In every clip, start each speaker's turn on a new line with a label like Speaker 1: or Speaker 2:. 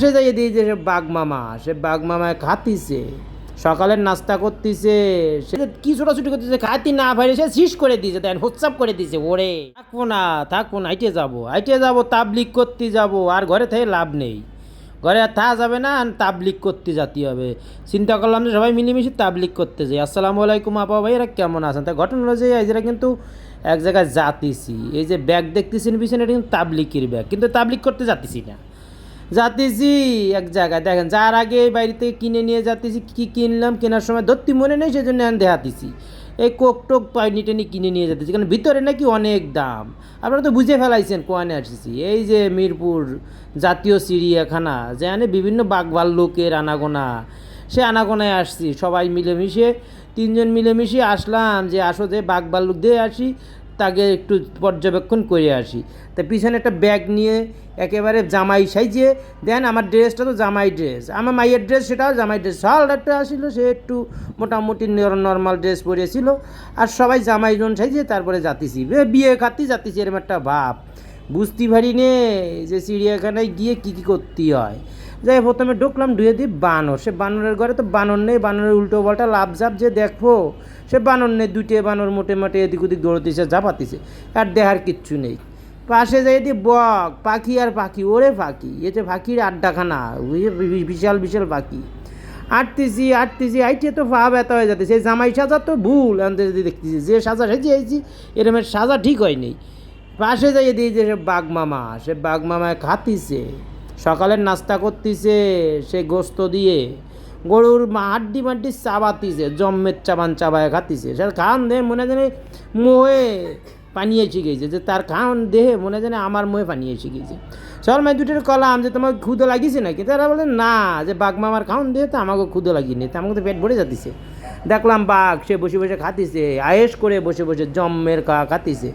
Speaker 1: সে যাই দিয়ে যে সে বাঘ মামায় খাতিছে, সকালের নাস্তা করতেছে, সে কি ছোটাছুটি করতেছে, খাতি না পারে সে শীষ করে দিয়েছে, দেন হোয়াটসঅ্যাপ করে দিয়েছে, ওরে থাকবো না হাইটে যাবো তাবলিক করতে যাবো, আর ঘরে থেকে লাভ নেই, ঘরে আর থাকা যাবে না, তাবলিক করতে যেতে হবে। চিন্তা করলাম যে সবাই মিলেমিশে তাবলিক করতে যাই। আসসালামু আলাইকুম আপা ভাইয়েরা, কেমন আছেন? তা ঘটনা হলো যে এরা কিন্তু এক জায়গায় যাতেছি, এই যে ব্যাগ দেখতেছেন পিছনে, এটা কিন্তু তাবলিকের ব্যাগ, কিন্তু তাবলিক করতে যাতেছি না, যাতেছি এক জায়গায়। দেখেন, যার আগে বাইরে থেকে কিনে নিয়ে যাতেছি, কী কিনলাম, কেনার সময় ধরতে মনে নেই, সেজন্য আমি দেখাতেছি। এই কোক টোক পাইনি টেনে কিনে নিয়ে যেতেছি, কারণ ভিতরে নাকি অনেক দাম। আপনারা তো বুঝে ফেলাইছেন কোয়ানে আসছি। এই যে মিরপুর জাতীয় চিড়িয়াখানা, যেখানে বিভিন্ন বাঘ ভাল্লুকের আনাগোনা, সে আনাগোনায় আসছি সবাই মিলেমিশে, তিনজন মিলেমিশে আসলাম যে আসো যে বাঘ ভাল্লুক দিয়ে আসি, তাকে একটু পর্যবেক্ষণ করে আসি। তা পিছনে একটা ব্যাগ নিয়ে একেবারে জামাই সাইজে, দেন আমার ড্রেসটা তো জামাই ড্রেস, আমার মাইয়ের ড্রেস সেটাও জামাই ড্রেস, একটা আসিল, সে একটু মোটামুটি নর্মাল ড্রেস পরেছিল, আর সবাই জামাই জন সাইজে তারপরে যাতেছি, বিয়ে খাতি যাতেছি, এরকম একটা ভাব। বুঝতে পারি নে যে চিড়িয়াখানায় গিয়ে কী কী করতে হয়। যাই প্রথমে ঢুকলাম, ঢুয়ে দিই বানর, সে বানরের ঘরে তো বানর নেই, বানরের উল্টো পাল্টা লাভ ঝাপ যে দেখবো, সে বানর নেই, দুইটে বানর মোটে মোটে এদিক ওদিক দৌড়তেছে, ঝাপাতিছে, আর দেখার কিচ্ছু নেই। পাশে যাই দিয়ে বক, পাখি আর পাখি, ওরে পাখি, এতে পাখির আড্ডাখানা, বিশাল বিশাল পাখি। আটতেছি আইটে তো পা ব্যথা হয়ে যাচ্ছে, সেই জামাই সাজা তো ভুল, আনতে যদি দেখতেছি যে সাজা সেজেছি, এরমের সাজা ঠিক হয়নি। পাশে যাইয়ে দিয়ে যে সে বাঘ মামায় খাতিছে, সকালের নাস্তা করতেছে, সে গোস্ত দিয়ে গরুর হাড্ডি মাড্ডি চাবাতিছে, জম্মের চাবায় খাতিছে, সে খান দেহে মনে জানে মোহে পানি এসে গেছে, যে তার খান দেহে মনে জানে আমার মোহে পানি এসে গেছে। সকাল মাই দুটোর কলাম যে তোমার ক্ষুদো লাগিয়েছে নাকি, তারা বলে না, যে বাঘ মামার খাওন দিয়ে তো আমাকে ক্ষুদো লাগিয়ে তো আমাকে তো পেট ভরে যাতিছে। দেখলাম বাঘ সে বসে বসে খাতিছে, আয়েস করে বসে বসে জম্মের খাতিছে।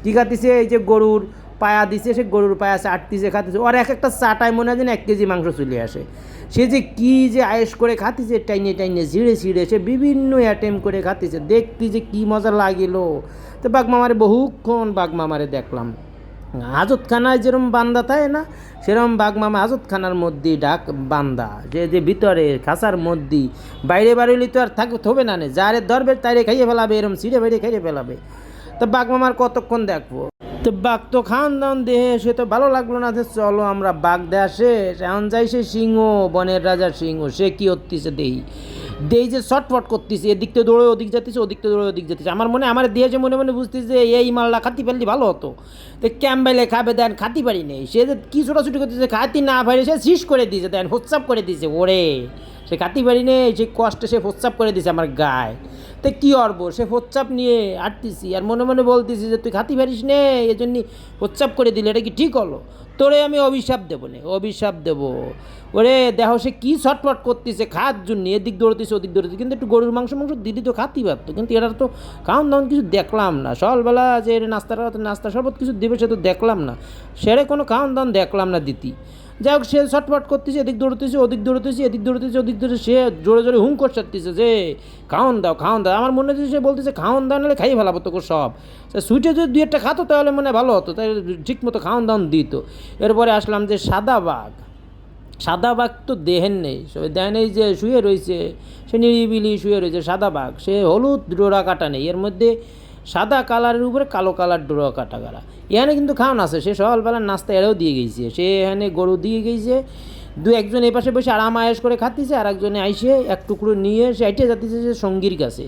Speaker 1: কী খাতিছে? এই যে গরুর পায়া দিছে, সে গরুর পায়া চাটতিছে, খাতিছে, ওর এক একটা চাটায় মনে হয় যেন 1 কেজি মাংস চলে আসে। সে যে কী যে আয়েস করে খাতিছে, টাইনে টাইনে ছিঁড়ে সে বিভিন্ন অ্যাটেম্প করে খাতিছে, দেখতে যে কী মজা লাগিল। তো বাঘ মামারে বহুক্ষণ বাঘ মামারে দেখলাম, হাজতখানায় যেরকম বান্দা থাকে না, সেরকম বাঘ মামা হাজতখানার মধ্যেই ডাক বান্দা, যে ভিতরে খাঁচার মধ্যেই, বাইরে বাড়িলি তো আর হবে না, যারে ধরবে তাইরে খাইয়ে ফেলাবে, এরম ছিঁড়ে বাইরে খাইয়ে ফেলাবে। তো বাঘ মামার কতক্ষণ দেখবো? তো বাঘ তো খাওয়ান দাওয়ান দেহে, সে তো ভালো লাগলো না, যে চলো আমরা বাঘ দেয়া শেষ, এখন যাই সে সিংহ, বনের রাজার সিংহ, সে কী হতিছে দেই যে ছটফট করতেছে, এদিক থেকে দৌড়ে ওদিক যাতেছে, ওদিক থেকে দৌড়ে ওদিক যাতেছে। আমার মনে দিয়েছে, মনে বুঝতেছে যে এই মালটা খাতি পারলে ভালো হতো, তো ক্যাম্বেলে খাবে, দেন খাতি পারি নেই, সে যে কী ছোটাছুটি করতেছে, খাতি না পারে সে শীষ করে দিয়েছে, দেন হোয়াটসঅ্যাপ করে দিয়েছে, ওরে সে খাতি পারি নেই, সে কষ্টে সে হোয়াটসঅ্যাপ করে দিয়েছে আমার গায়ে। তো কী করবো, সে হোয়াটসঅ্যাপ নিয়ে আটতেছি, আর মনে বলতেছি যে তুই খাতি পারিস নে, এই জন্যই হোয়াটসঅ্যাপ করে দিলে, এটা কি ঠিক হলো? তোরে আমি অভিশাপ দেবো। ওরে দেখো সে কী ছটফট করতেছে খাওয়ার জন্য, এদিক দৌড়তেছে ওদিক দৌড়তেছে, কিন্তু একটু গরুর মাংস দিদি তো খাতেই পারতো, কিন্তু এটার তো খাওয়ান দাওয়ান কিছু দেখলাম না। সকালবেলা যে এর নাস্তা শরবত কিছু দেবে, সে তো দেখলাম না, সেরে কোনো খাওয়ান দাওয়ান দেখলাম না দিতি। যাই হোক, সে ছটফট করতেছে, এদিক দৌড়তেছে ওদিক দৌড়তেছে, সে জোরে জোরে হুম করতেছে যে খাওয়ান দাও। আমার মনে হচ্ছে সে বলতেছে খাওয়ান দাও, নাহলে খাইয়ে ফেলাবো তোকে সব। সুইটে যদি 2-1টা খাতো তাহলে মনে ভালো হতো, তাই ঠিক মতো খাওয়ান দাওয়ান দিত। এরপরে আসলাম যে সাদা বাঘ তো দেহেন নেই, দেহেন এই যে শুয়ে রয়েছে, সে নিরিবিলি শুয়ে রয়েছে সাদা বাঘ, সে হলুদ ডোরা কাটা নেই, এর মধ্যে সাদা কালারের উপরে কালো কালার ডোরা কাটা গাড়া। এখানে কিন্তু খাওয়ান আছে, সে সকালবেলার নাস্তা এরাও দিয়ে গেছে, সে এখানে গরু দিয়ে গেছে, একজন এই পাশে বসে আরাম আয়েস করে খাতিছে, আর একজনে আইসে এক টুকরো নিয়ে সে আইটে যাতিছে যে সঙ্গীর কাছে,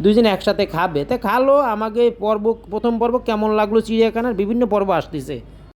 Speaker 1: দুইজনে একসাথে খাবে। তা খালো, আমাকে প্রথম পর্ব কেমন লাগলো চিড়িয়াখানার, বিভিন্ন পর্ব আসতেছে।